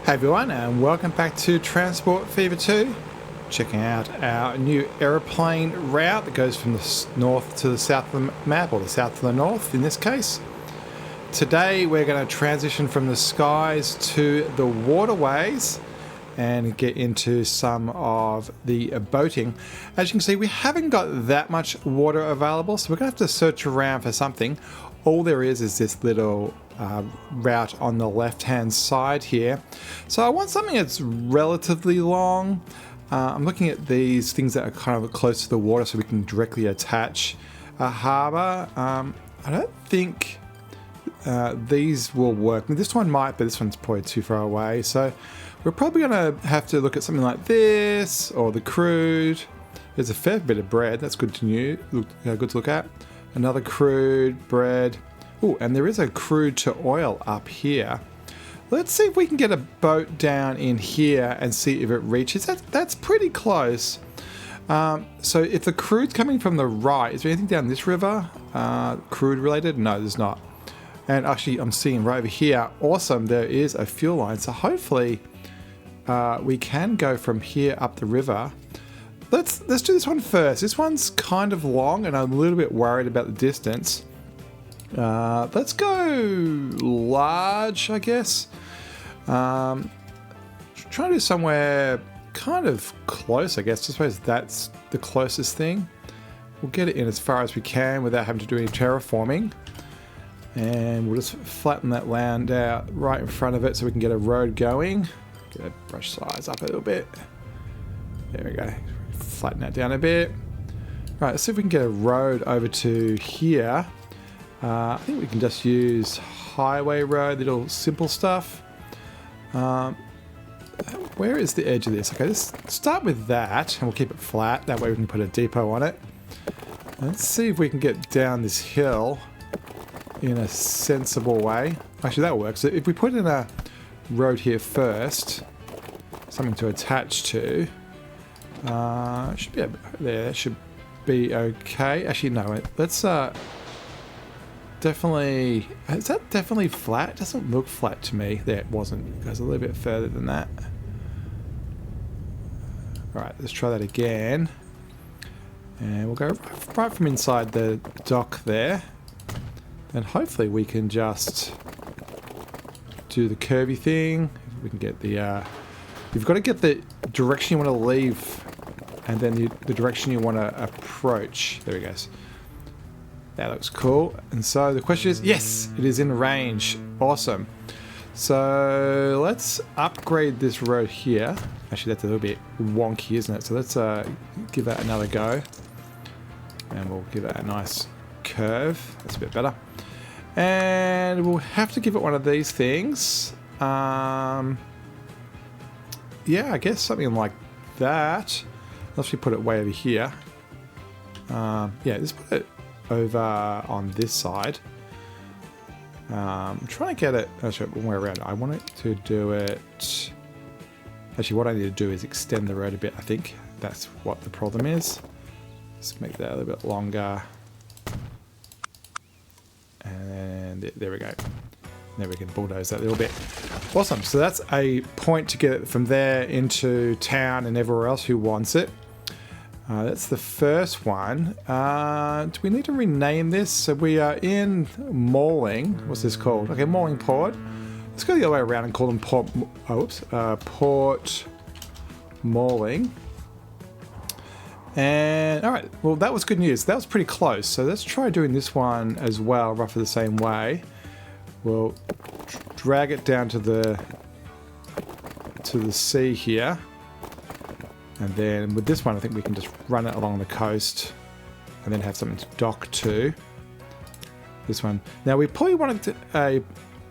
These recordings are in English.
Hey everyone, and welcome back to Transport Fever 2. Checking out our new aeroplane route that goes from the north to the south of the map, or the south to the north in this case. Today we're going to transition from the skies to the waterways and get into some of the boating. As you can see, we haven't got that much water available, so we're going to have to search around for something. All there is this little route on the left hand side here. So I want something that's relatively long. I'm looking at these things that are kind of close to the water so we can directly attach a harbour. I don't think these will work. This one might, but this one's probably too far away. So we're probably going to have to look at something like this or the crude. There's a fair bit of bread. That's good to look at. Another crude, bread. Oh, and there is a crude to oil up here. Let's see if we can get a boat down in here and see if it reaches. That's pretty close. So if the crude's coming from the right, is there anything down this river? Crude related? No, there's not. And actually, I'm seeing right over here, awesome, there is a fuel line. So hopefully we can go from here up the river. Let's do this one first. This one's kind of long and I'm a little bit worried about the distance. Let's go large, I guess. Try to do somewhere kind of close, I guess. I suppose that's the closest thing. We'll get it in as far as we can without having to do any terraforming. And we'll just flatten that land out right in front of it so we can get a road going. Get a brush size up a little bit. There we go. Flatten that down a bit. Right, let's see if we can get a road over to here. I think we can just use highway road, little simple stuff. Where is the edge of this? Okay, let's start with that and we'll keep it flat. That way we can put a depot on it. Let's see if we can get down this hill in a sensible way. Actually, that works. If we put in a road here first, something to attach to, should be there. That should be okay. Actually, no. Let's definitely. Is that definitely flat? It doesn't look flat to me. There, it wasn't. It goes a little bit further than that. All right, let's try that again. And we'll go right from inside the dock there. And hopefully we can just do the curvy thing. We can get the. You've got to get the direction you want to leave, and then the direction you want to approach. There he goes. That looks cool. And so the question is, yes, it is in range. Awesome. So let's upgrade this road here. Actually, that's a little bit wonky, isn't it? So let's give that another go. And we'll give it a nice curve. That's a bit better. And we'll have to give it one of these things. Yeah, I guess something like that. Unless we put it way over here. Yeah, let's put it over on this side. I'm trying to get it actually one way around. I want it to do it. Actually, what I need to do is extend the road a bit. I think that's what the problem is. Let's make that a little bit longer. And there we go. Now we can bulldoze that a little bit. Awesome. So that's a point to get it from there into town and everywhere else who wants it. That's the first one. Do we need to rename this? So we are in Mauling. What's this called? Okay, Mauling Port. Let's go the other way around and call them Port. Port Mauling. And all right, well that was good news. That was pretty close. So let's try doing this one as well, roughly the same way. We'll drag it down to the sea here. And then with this one, I think we can just run it along the coast and then have something to dock to. This one. Now we probably want it to,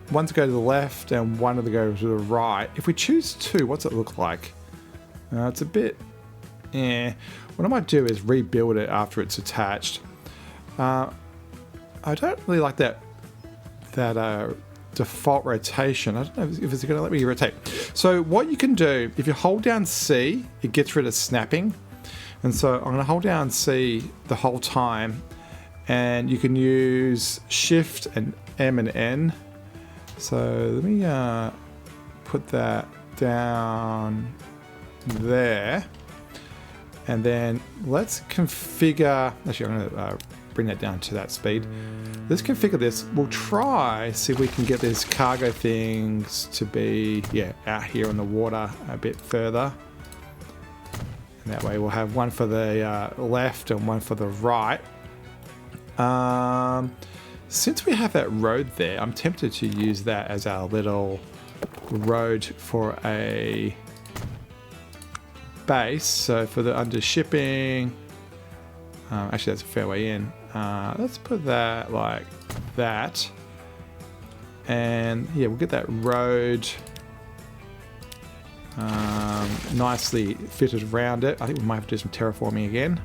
one to go to the left and one to go to the right. If we choose two, what's it look like? It's a bit, What I might do is rebuild it after it's attached. I don't really like that default rotation. I don't know if it's going to let me rotate. So what you can do, if you hold down C, it gets rid of snapping. And so I'm going to hold down C the whole time, and you can use Shift and M and N. So let me put that down there. And then let's configure, actually I'm going to bring that down to that speed. Let's configure this. We'll try, see if we can get these cargo things to be, yeah, out here on the water a bit further. And that way we'll have one for the left and one for the right. Since we have that road there, I'm tempted to use that as our little road for a base. So for the under shipping, actually that's a fair way in. Let's put that like that. And yeah, we'll get that road nicely fitted around it. I think we might have to do some terraforming again,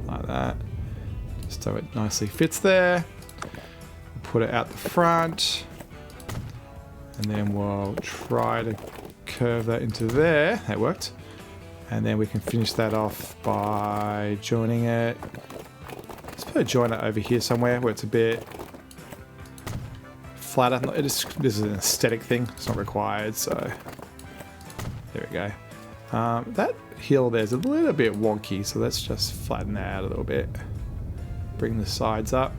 like that, just so it nicely fits there. We'll put it out the front, and then we'll try to curve that into there. That worked. And then we can finish that off by joining it. Let's put a joiner over here somewhere where it's a bit flatter. This is an aesthetic thing, it's not required, so there we go. That hill there's a little bit wonky, so let's just flatten that out a little bit. Bring the sides up.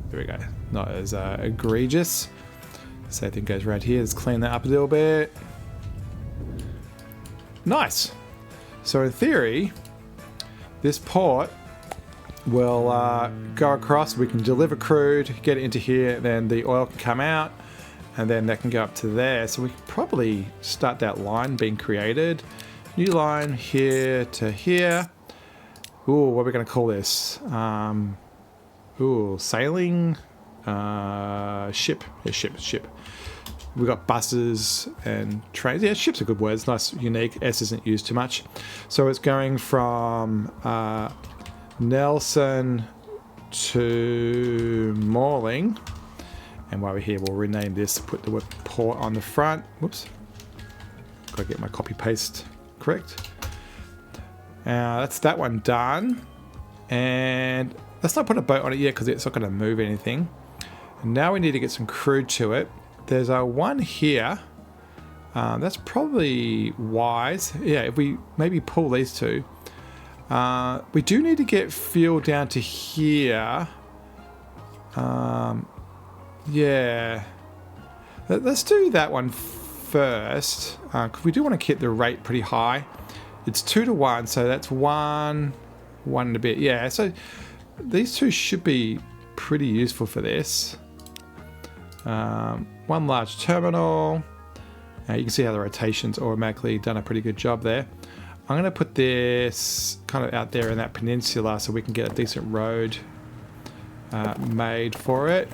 There we go. Not as egregious. Same thing goes right here. Let's clean that up a little bit. Nice. So in theory, this port will go across. We can deliver crude, get it into here, then the oil can come out, and then that can go up to there. So we can probably start that line being created. New line here to here. Ooh, what are we going to call this? Ooh, sailing ship. Yeah, ship. We've got buses and trains. Yeah, ship's a good word. It's nice, unique. S isn't used too much. So it's going from Nelson to Morling. And while we're here, we'll rename this, put the word port on the front. Whoops. Got to get my copy paste correct. That's that one done. And let's not put a boat on it yet because it's not going to move anything. And now we need to get some crude to it. There's one here. That's probably wise. Yeah, if we maybe pull these two. We do need to get fuel down to here. Yeah. Let's do that one first. Because we do want to keep the rate pretty high. It's 2 to 1, so that's 1 and a bit. Yeah, so these two should be pretty useful for this. One large terminal. You can see how the rotation's automatically done a pretty good job there. I'm going to put this kind of out there in that peninsula so we can get a decent road made for it.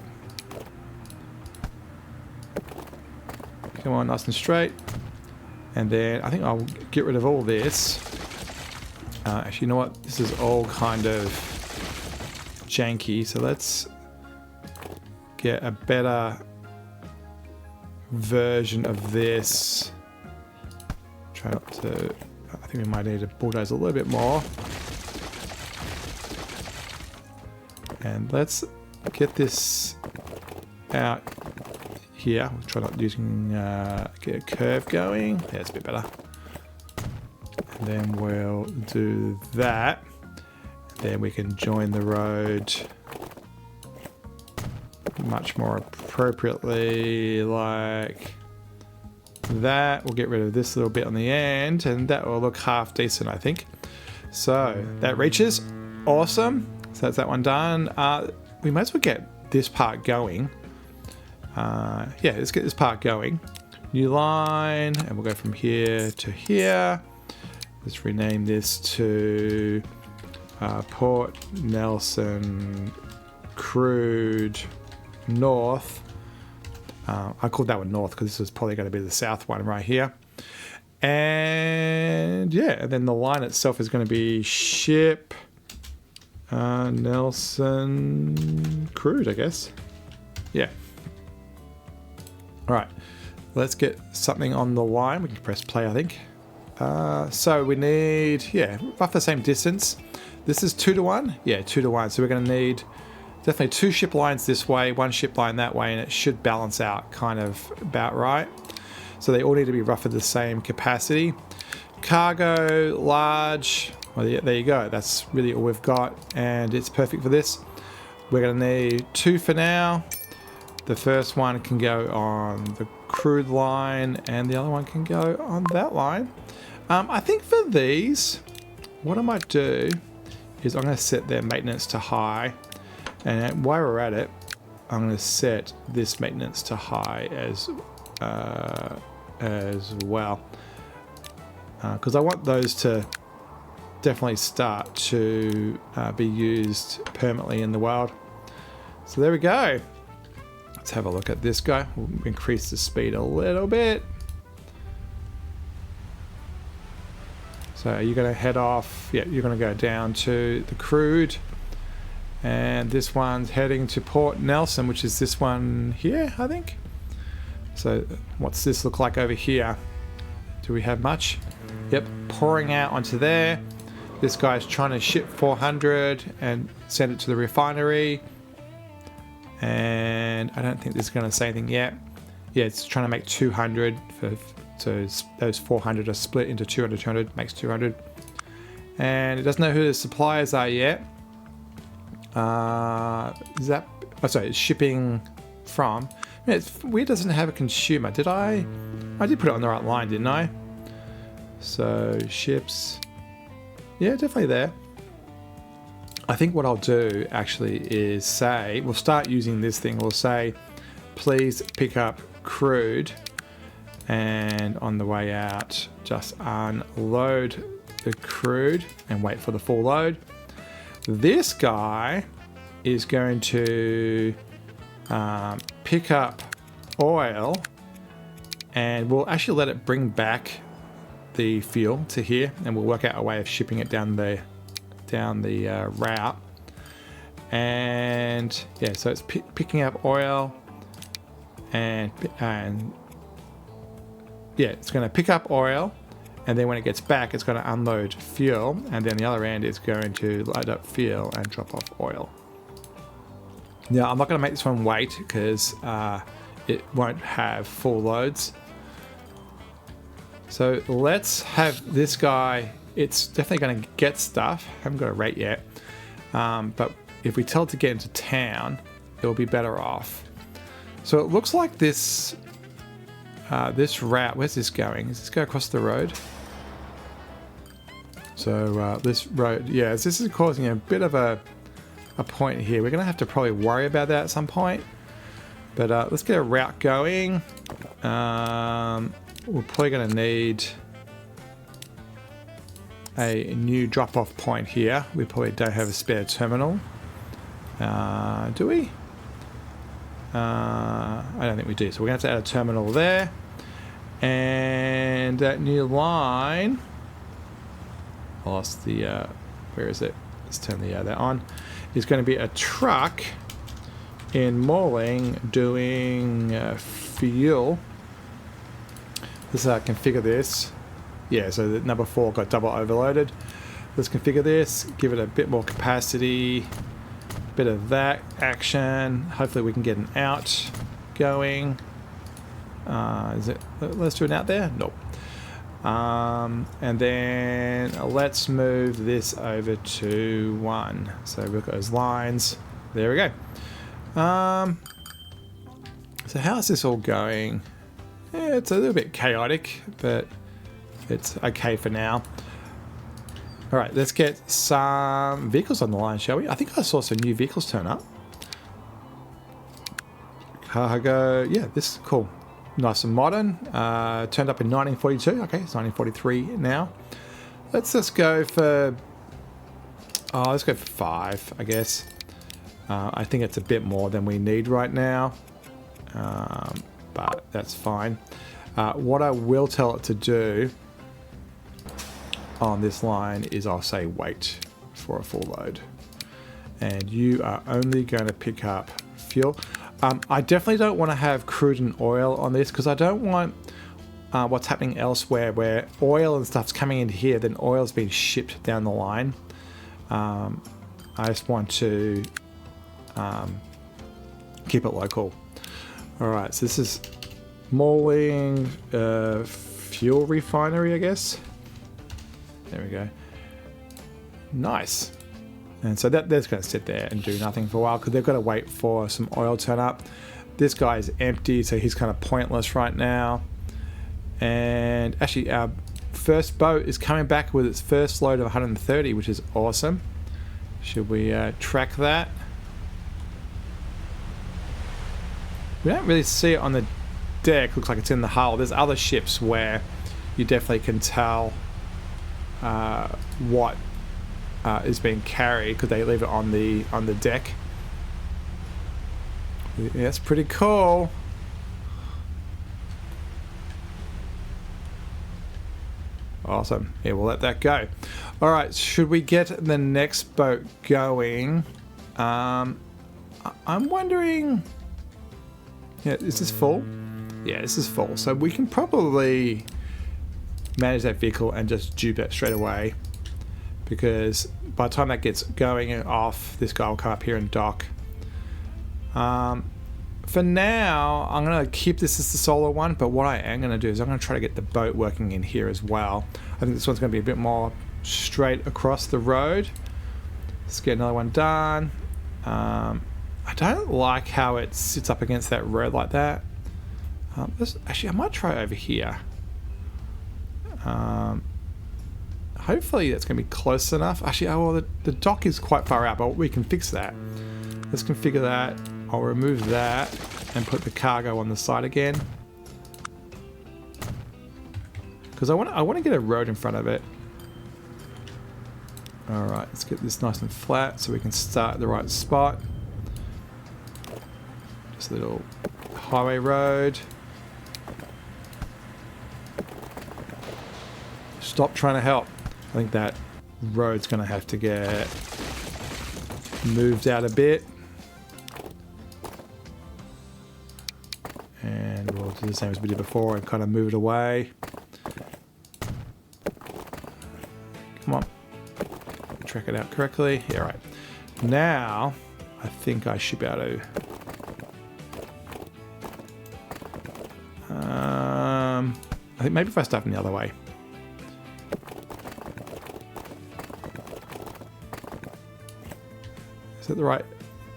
Come on, nice and straight. And then I think I'll get rid of all this. Actually, you know what? This is all kind of janky, so let's get a better version of this. Try not to, I think we might need to bulldoze a little bit more. And let's get this out here. We'll try not using, get a curve going. Yeah, it's a bit better. And then we'll do that. Then we can join the road much more appropriately like that. We'll get rid of this little bit on the end and that will look half decent, I think. So that reaches. Awesome. So that's that one done. We might as well get this part going. Yeah, let's get this part going. New line, and we'll go from here to here. Let's rename this to Port Nelson Crude North. I called that one North because this is probably going to be the south one right here. And yeah, and then the line itself is going to be ship Nelson Crude, I guess. Yeah. All right, let's get something on the line. We can press play, I think. So we need, yeah, roughly the same distance. This is 2 to 1. Yeah, 2 to 1. So we're going to need definitely 2 ship lines this way, 1 ship line that way, and it should balance out kind of about right. So they all need to be roughly the same capacity. Cargo, large. Well, yeah, there you go. That's really all we've got, and it's perfect for this. We're going to need 2 for now. The first one can go on the crude line, and the other one can go on that line. I think for these, what I might do is I'm going to set their maintenance to high, and while we're at it, I'm going to set this maintenance to high as well, because I want those to definitely start to be used permanently in the world. So there we go. Let's have a look at this guy. We'll increase the speed a little bit. So you're going to head off. Yeah, you're going to go down to the crude. And this one's heading to Port Nelson, which is this one here, I think. So what's this look like over here? Do we have much? Yep, pouring out onto there. This guy's trying to ship 400 and send it to the refinery. And I don't think this is going to say anything yet. Yeah, it's trying to make 200. So those 400 are split into 200, 200, makes 200. And it doesn't know who the suppliers are yet. Is that... Oh, sorry, it's shipping from... I mean, it's weird it doesn't have a consumer. Did I... I did put it on the right line, didn't I? So, ships... Yeah, definitely there. I think what I'll do, actually, is say... We'll start using this thing. We'll say, please pick up crude. And on the way out, just unload the crude and wait for the full load. This guy is going to pick up oil, and we'll actually let it bring back the fuel to here, and we'll work out a way of shipping it down the route. And yeah, so it's picking up oil, and yeah, it's going to pick up oil. And then when it gets back, it's going to unload fuel. And then the other end is going to load up fuel and drop off oil. Now, I'm not going to make this one wait because it won't have full loads. So let's have this guy. It's definitely going to get stuff. I haven't got a rate yet. But if we tell it to get into town, it'll be better off. So it looks like this... this route, where's this going? Does this go across the road? So this road, yeah, this is causing a bit of a point here. We're going to have to probably worry about that at some point. But let's get a route going. We're probably going to need a new drop-off point here. We probably don't have a spare terminal. Do we? I don't think we do. So we're going to have to add a terminal there. And that new line... I lost the... where is it? Let's turn the that on. Is going to be a truck in Morling doing fuel. Let's configure this. Yeah, so the number 4 got double overloaded. Let's configure this. Give it a bit more capacity. Bit of that action. Hopefully we can get an out going. Is it? Let's do an out there. Nope. And then let's move this over to 1. So we've got those lines. There we go. So how's this all going? Yeah, it's a little bit chaotic, but it's okay for now. All right, let's get some vehicles on the line, shall we? I think I saw some new vehicles turn up. Cargo, yeah, this is cool. Nice and modern. Turned up in 1942. Okay, it's 1943 now. Let's just go for... Oh, let's go for 5, I guess. I think it's a bit more than we need right now. But that's fine. What I will tell it to do on this line is I'll say wait for a full load. And you are only going to pick up fuel. I definitely don't want to have crude and oil on this because I don't want what's happening elsewhere where oil and stuff's coming into here, then oil's being shipped down the line. I just want to keep it local. Alright, so this is Smalling fuel refinery, I guess. There we go. Nice. And so that's going to sit there and do nothing for a while because they've got to wait for some oil turn up. This guy is empty, so he's kind of pointless right now. And actually, our first boat is coming back with its first load of 130, which is awesome. Should we track that? We don't really see it on the deck. Looks like it's in the hull. There's other ships where you definitely can tell what is being carried because they leave it on the deck. Yeah, that's pretty cool. Awesome. Yeah, we'll let that go. All right, should we get the next boat going? I'm wondering. Yeah, is this full? Yeah, this is full. So we can probably manage that vehicle and just dupe it straight away. Because by the time that gets going and off, this guy will come up here and dock. For now, I'm going to keep this as the solo one, but what I am going to do is I'm going to try to get the boat working in here as well. I think this one's going to be a bit more straight across the road. Let's get another one done. I don't like how it sits up against that road like that. Actually, I might try over here. Hopefully that's going to be close enough. Actually, well, the dock is quite far out, but we can fix that. Let's configure that. I'll remove that and put the cargo on the side again. Because I want to get a road in front of it. All right, let's get this nice and flat so we can start at the right spot. Just a little highway road. Stop trying to help. I think that road's going to have to get moved out a bit. And we'll do the same as we did before and kind of move it away. Come on. Track it out correctly. Yeah, right. Now, I think I should be able to... I think maybe if I start from the other way. Is that the right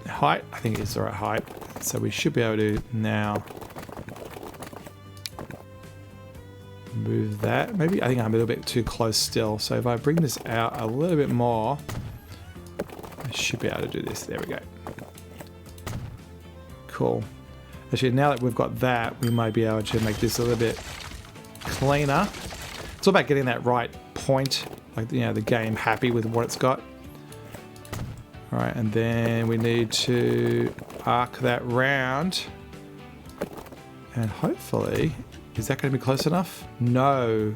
height? I think it is the right height. So we should be able to now move that. Maybe I think I'm a little bit too close still. So if I bring this out a little bit more, I should be able to do this. There we go. Cool. Actually, now that we've got that, we might be able to make this a little bit cleaner. It's all about getting that right point, like, you know, the game happy with what it's got. All right, and then we need to arc that round. And hopefully, is that going to be close enough? No.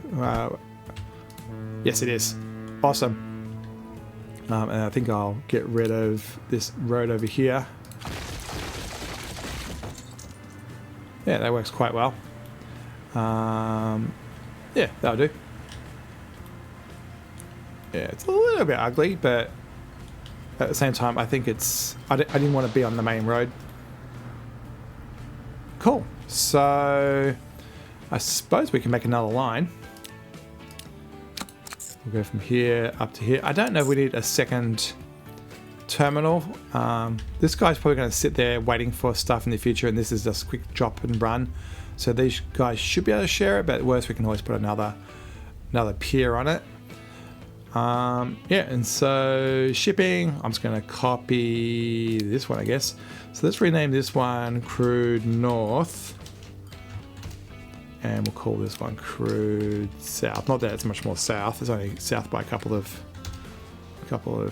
Yes, it is. Awesome. And I think I'll get rid of this road over here. Yeah, that works quite well. Yeah, that'll do. Yeah, it's a little bit ugly, but at the same time, I think it's... I didn't want to be on the main road. Cool. So, I suppose we can make another line. We'll go from here up to here. I don't know if we need a second terminal. This guy's probably going to sit there waiting for stuff in the future, and this is just a quick drop and run. So these guys should be able to share it, but at worst we can always put another pier on it. Yeah, and so shipping, I'm just going to copy this one, I guess. So let's rename this one Crude North, and we'll call this one Crude South. Not that it's much more south; it's only south by a couple of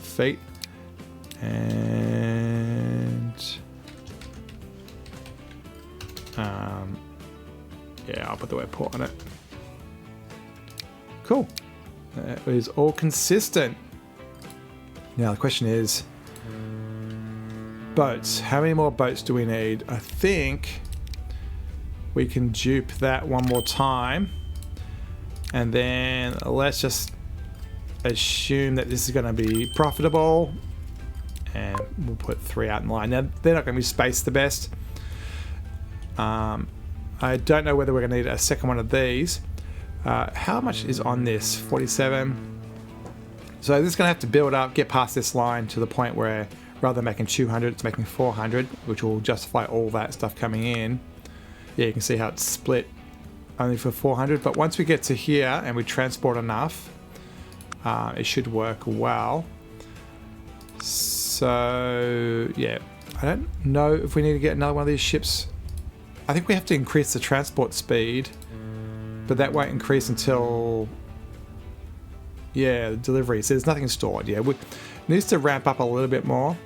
feet. And yeah, I'll put the word port on it. Cool. That is all consistent. Now the question is, boats. How many more boats do we need? I think we can dupe that one more time, and then let's just assume that this is going to be profitable, and we'll put 3 out in line. Now they're not going to be spaced the best. I don't know whether we're going to need a second one of these. How much is on this? 47. So this is going to have to build up, get past this line to the point where rather than making 200, it's making 400, which will justify all that stuff coming in. Yeah, you can see how it's split only for 400. But once we get to here and we transport enough, it should work well. So, yeah. I don't know if we need to get another one of these ships. I think we have to increase the transport speed, but that won't increase until, yeah, the delivery. So there's nothing stored. Yeah, it needs to ramp up a little bit more.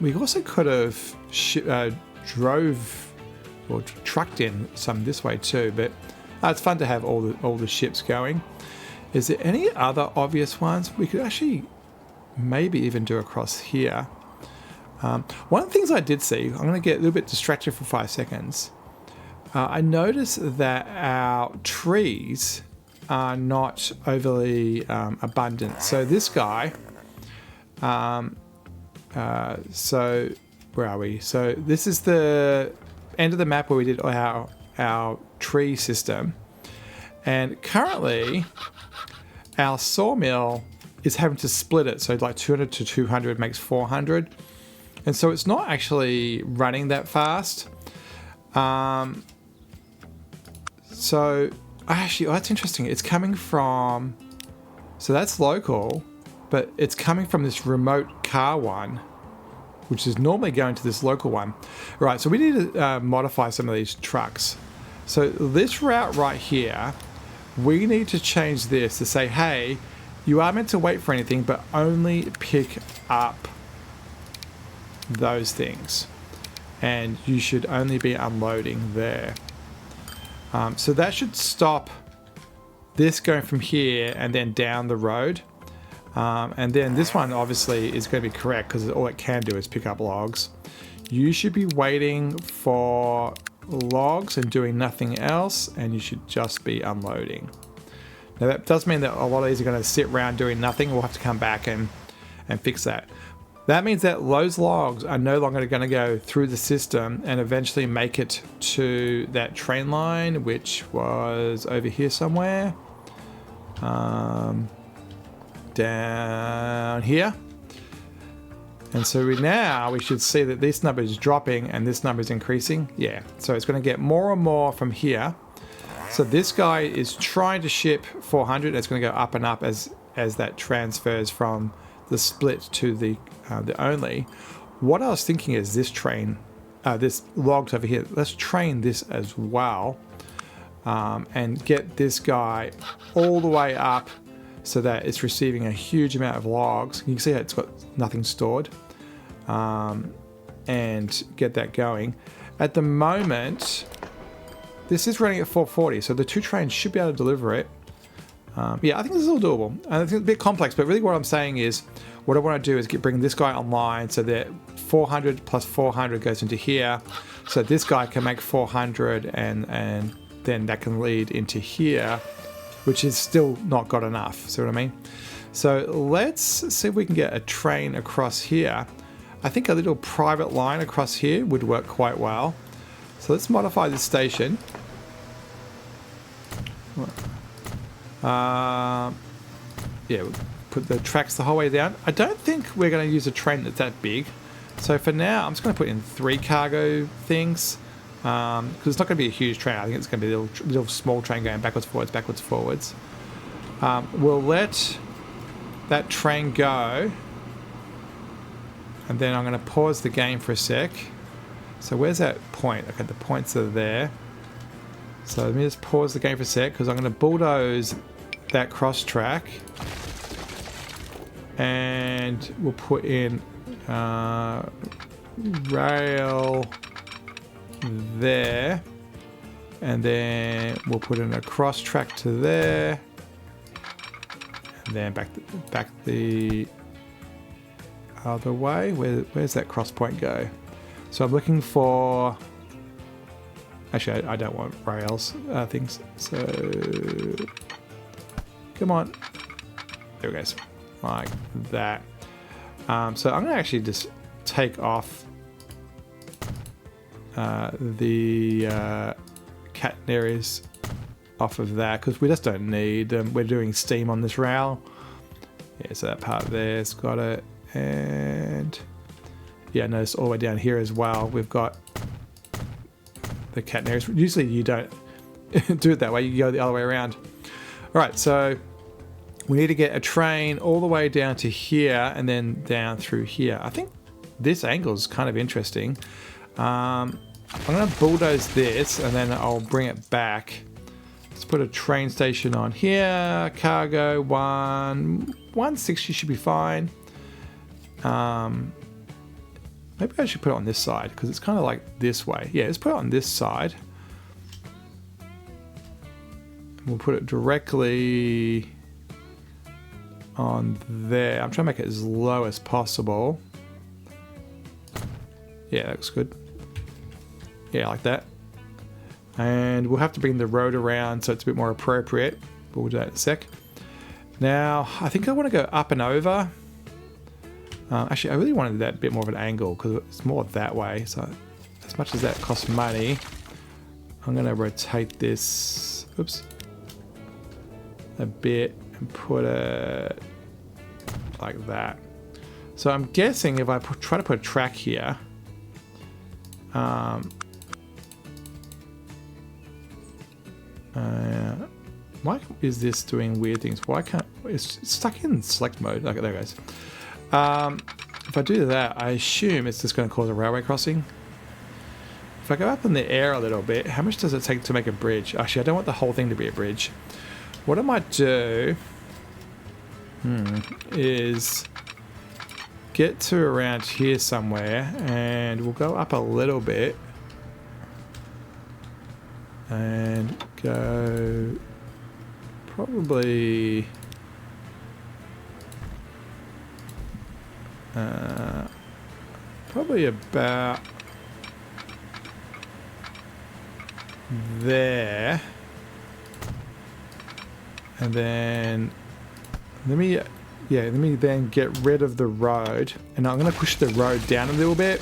We also could have drove or trucked in some this way too, but it's fun to have all the ships going. Is there any other obvious ones? We could actually maybe even do across here. One of the things I did see, I'm going to get a little bit distracted for 5 seconds. I noticed that our trees are not overly abundant. So this guy, so where are we? So this is the end of the map where we did our tree system. And currently our sawmill is having to split it. So like 200 to 200 makes 400. And so it's not actually running that fast. So actually, that's interesting. It's coming from, so that's local, but it's coming from this remote car one, which is normally going to this local one. Right, so we need to modify some of these trucks. So this route right here, we need to change this to say, hey, you are meant to wait for anything, but only pick up those things. And you should only be unloading there. So that should stop this going from here and then down the road. And then this one obviously is going to be correct because all it can do is pick up logs. You should be waiting for logs and doing nothing else, and you should just be unloading. Now that does mean that a lot of these are going to sit around doing nothing. We'll have to come back and fix that. That means that those logs are no longer going to go through the system and eventually make it to that train line, which was over here somewhere. Down here. And so we should see that this number is dropping and this number is increasing. Yeah, so it's going to get more and more from here. So this guy is trying to ship 400. It's going to go up and up as that transfers from the split to the only. What I was thinking is this train, this logs over here, let's train this as well, and get this guy all the way up so that it's receiving a huge amount of logs. You can see how it's got nothing stored, and get that going. At the moment, this is running at 440, so the two trains should be able to deliver it. Yeah, I think this is all doable. And I think it's a bit complex, but really what I'm saying is, what I want to do is bring this guy online so that 400 plus 400 goes into here. So this guy can make 400 and then that can lead into here, which is still not got enough. See what I mean? So let's see if we can get a train across here. I think a little private line across here would work quite well. So let's modify this station. Yeah, we'll put the tracks the whole way down. I don't think we're going to use a train that's that big. So for now, I'm just going to put in 3 cargo things. Because it's not going to be a huge train. I think it's going to be a little small train going backwards, forwards, backwards, forwards. We'll let that train go. And then I'm going to pause the game for a sec. So where's that point? Okay, the points are there. So let me just pause the game for a sec because I'm going to bulldoze that cross track. And we'll put in rail there. And then we'll put in a cross track to there. And then back the other way. Where's that cross point go? So I'm looking for... Actually, I don't want rails things. So come on. There it goes. Like that. So I'm going to actually just take off the catenaries off of that because we just don't need them. We're doing steam on this rail. Yeah, so that part there's got it. And yeah, notice all the way down here as well, we've got the catenaries. Usually you don't do it that way, you go the other way around. All right, so we need to get a train all the way down to here and then down through here. I think this angle is kind of interesting. I'm going to bulldoze this and then I'll bring it back. Let's put a train station on here. Cargo 160 should be fine. Maybe I should put it on this side because it's kind of like this way. Yeah, let's put it on this side. We'll put it directly on there. I'm trying to make it as low as possible. Yeah, that looks good. Yeah, like that. And we'll have to bring the road around so it's a bit more appropriate. But we'll do that in a sec. Now, I think I want to go up and over. Actually, I really wanted that bit more of an angle because it's more that way. So as much as that costs money, I'm going to rotate this a bit and put it like that. So I'm guessing if I try to put a track here, why is this doing weird things? Why can't it's stuck in select mode? Okay, there it goes. If I do that, I assume it's just going to cause a railway crossing. If I go up in the air a little bit, how much does it take to make a bridge? Actually, I don't want the whole thing to be a bridge. What I might do is get to around here somewhere and we'll go up a little bit and go probably about there, and then let me then get rid of the road, and I'm going to push the road down a little bit.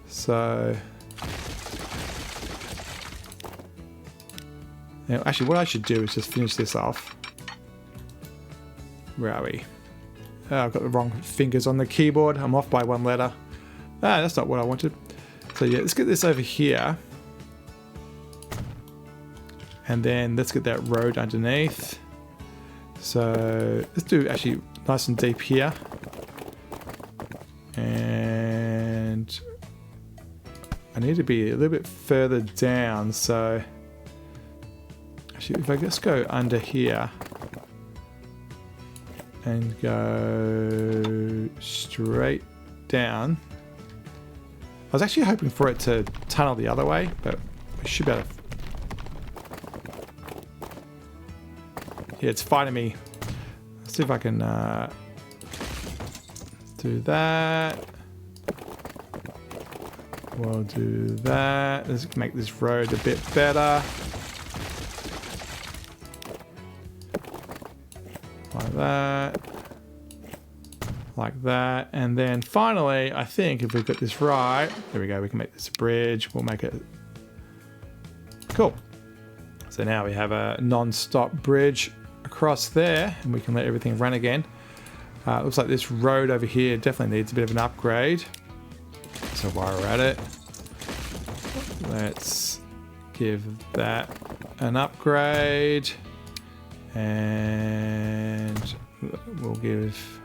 So now, actually, what I should do is just finish this off. Where are we? Oh, I've got the wrong fingers on the keyboard. I'm off by one letter. Ah, that's not what I wanted. So yeah, let's get this over here. And then let's get that road underneath. So let's do actually nice and deep here. And I need to be a little bit further down. So actually, if I just go under here and go straight down. I was actually hoping for it to tunnel the other way, but we should be able to. Yeah, it's fighting me. Let's see if I can do that. We'll do that. Let's make this road a bit better. Like that. Like that. And then finally, I think if we've got this right, there we go, we can make this a bridge. We'll make it cool. So now we have a non-stop bridge across there, and we can let everything run again. Looks like this road over here definitely needs a bit of an upgrade. So while we're at it, let's give that an upgrade, and we'll give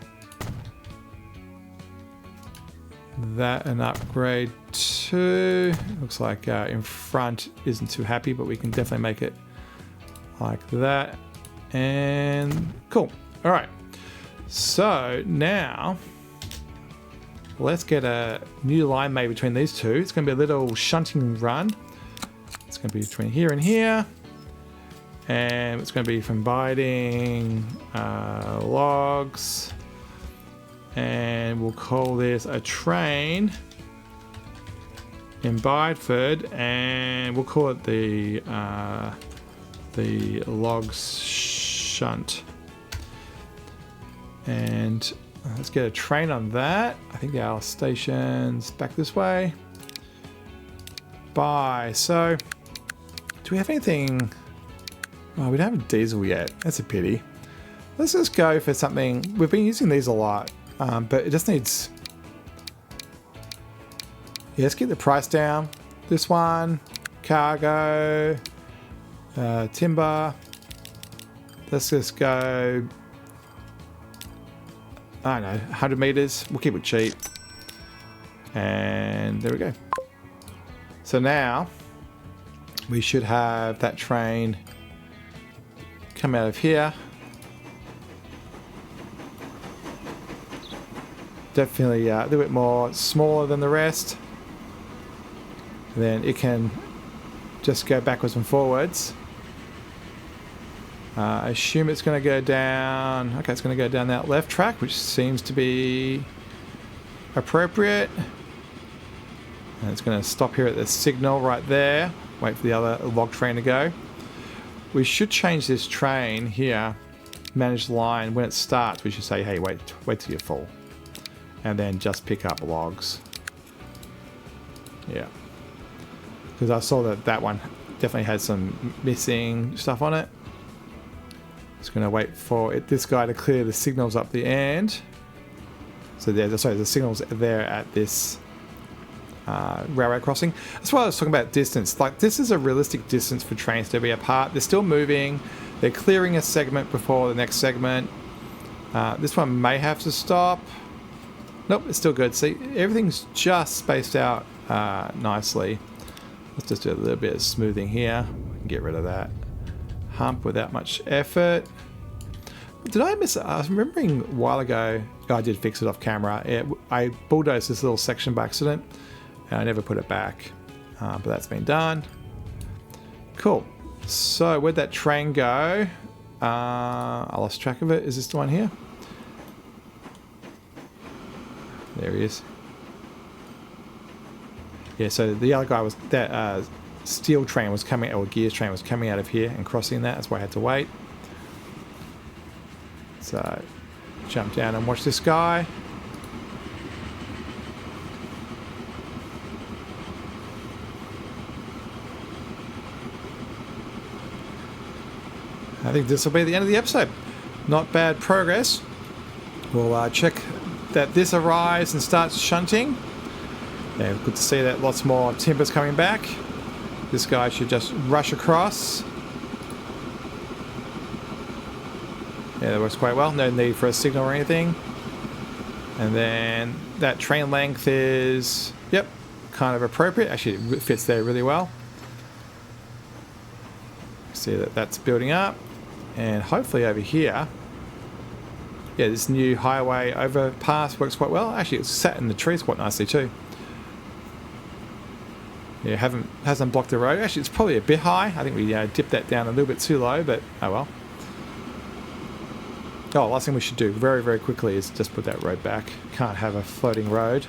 that an upgrade too. Looks like in front isn't too happy, but we can definitely make it like that. And cool. All right. So now let's get a new line made between these two. It's going to be a little shunting run. It's going to be between here and here. And it's going to be combining logs. And we'll call this a train in Bideford, and we'll call it the logs shunt. And let's get a train on that. I think our station's back this way. buy. So, do we have anything? Oh, we don't have a diesel yet. That's a pity. Let's just go for something. We've been using these a lot, but it just needs... Yeah, let's get the price down. This one, cargo, timber. Let's just go, I don't know, 100 meters. We'll keep it cheap. And there we go. So now we should have that train come out of here. Definitely a little bit more smaller than the rest. And then it can just go backwards and forwards. I assume it's going to go down. Okay, it's going to go down that left track, which seems to be appropriate. And it's going to stop here at the signal right there. Wait for the other log train to go. We should change this train here. Manage line. When it starts, we should say, hey, wait till you're full. And then just pick up logs. Yeah. Because I saw that one definitely had some missing stuff on it. Just going to wait for this guy to clear the signals up the end. So the signals are there at this railway crossing. That's why I was talking about distance. Like, this is a realistic distance for trains to be apart. They're still moving. They're clearing a segment before the next segment. This one may have to stop. Nope, it's still good. See, everything's just spaced out nicely. Let's just do a little bit of smoothing here. Get rid of that hump without much effort. Did I miss it? I was remembering a while ago, I did fix it off camera. I bulldozed this little section by accident and I never put it back. But that's been done. Cool. So where'd that train go? I lost track of it. Is this the one here? There he is. Yeah, so the other guy was that steel train was coming, or gears train was coming out of here and crossing that. That's why I had to wait. So jump down and watch this guy. I think this will be the end of the episode. Not bad progress. We'll check that this arrives and starts shunting. Yeah, good to see that lots more timber's coming back. This guy should just rush across. Yeah, that works quite well. No need for a signal or anything. And then that train length is, yep, kind of appropriate. Actually, it fits there really well. See that that's building up. And hopefully over here, yeah, this new highway overpass works quite well. Actually, it's sat in the trees quite nicely too. Yeah, hasn't blocked the road. Actually, it's probably a bit high. I think we dipped that down a little bit too low, but oh well. Oh, last thing we should do very, very quickly is just put that road back. Can't have a floating road.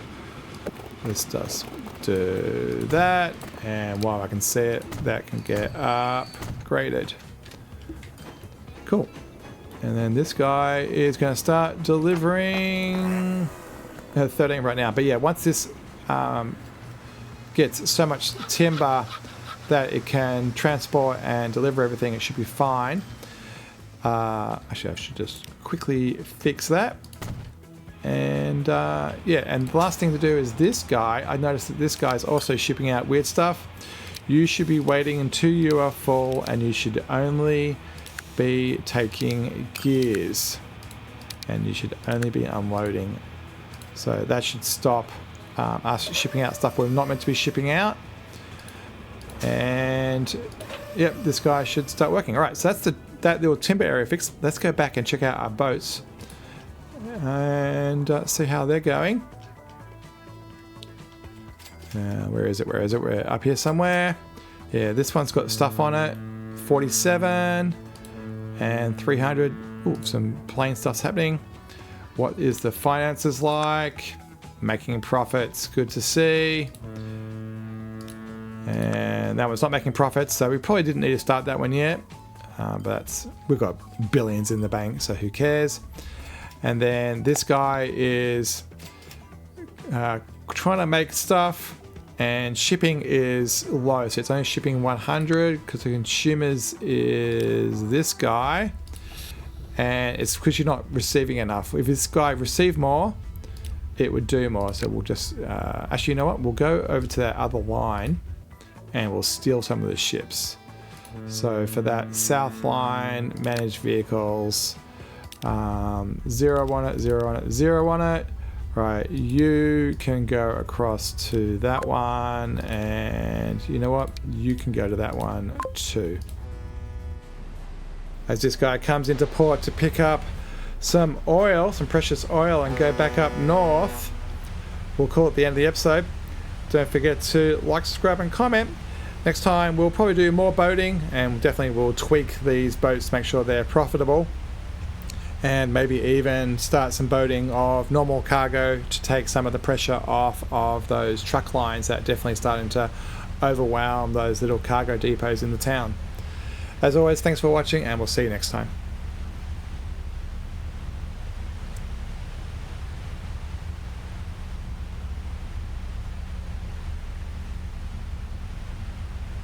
Let's just do that. And while I can see it, that can get upgraded. Cool. And then this guy is going to start delivering 13 right now. But yeah, once this gets so much timber that it can transport and deliver everything, it should be fine. Actually, I should just quickly fix that. And yeah, and the last thing to do is this guy. I noticed that this guy is also shipping out weird stuff. You should be waiting until you are full, and you should only be taking gears, and you should only be unloading. So that should stop us shipping out stuff we're not meant to be shipping out. And yep, this guy should start working. All right, so that's that little timber area fixed. Let's go back and check out our boats and see how they're going. Where is it? Where is it? We're up here somewhere. Yeah, this one's got stuff on it. 47 and 300. Ooh, some plain stuff's happening. What is the finances like? Making profits, good to see. And that one's not making profits, so we probably didn't need to start that one yet. But we've got billions in the bank, so who cares? And then this guy is trying to make stuff, and shipping is low, so it's only shipping 100 because the consumers is this guy, and it's because you're not receiving enough. If this guy received more, it would do more. So we'll just actually, you know what, we'll go over to that other line and we'll steal some of the ships. So for that south line, manage vehicles, 0 on it, 0 on it, 0 on it. Right, you can go across to that one, and you know what, you can go to that one too. As this guy comes into port to pick up some oil, some precious oil, and go back up north, we'll call it the end of the episode. Don't forget to like, subscribe and comment. Next time we'll probably do more boating, and definitely we'll tweak these boats to make sure they're profitable, and maybe even start some boating of normal cargo to take some of the pressure off of those truck lines that are definitely starting to overwhelm those little cargo depots in the town. As always, thanks for watching, and we'll see you next time.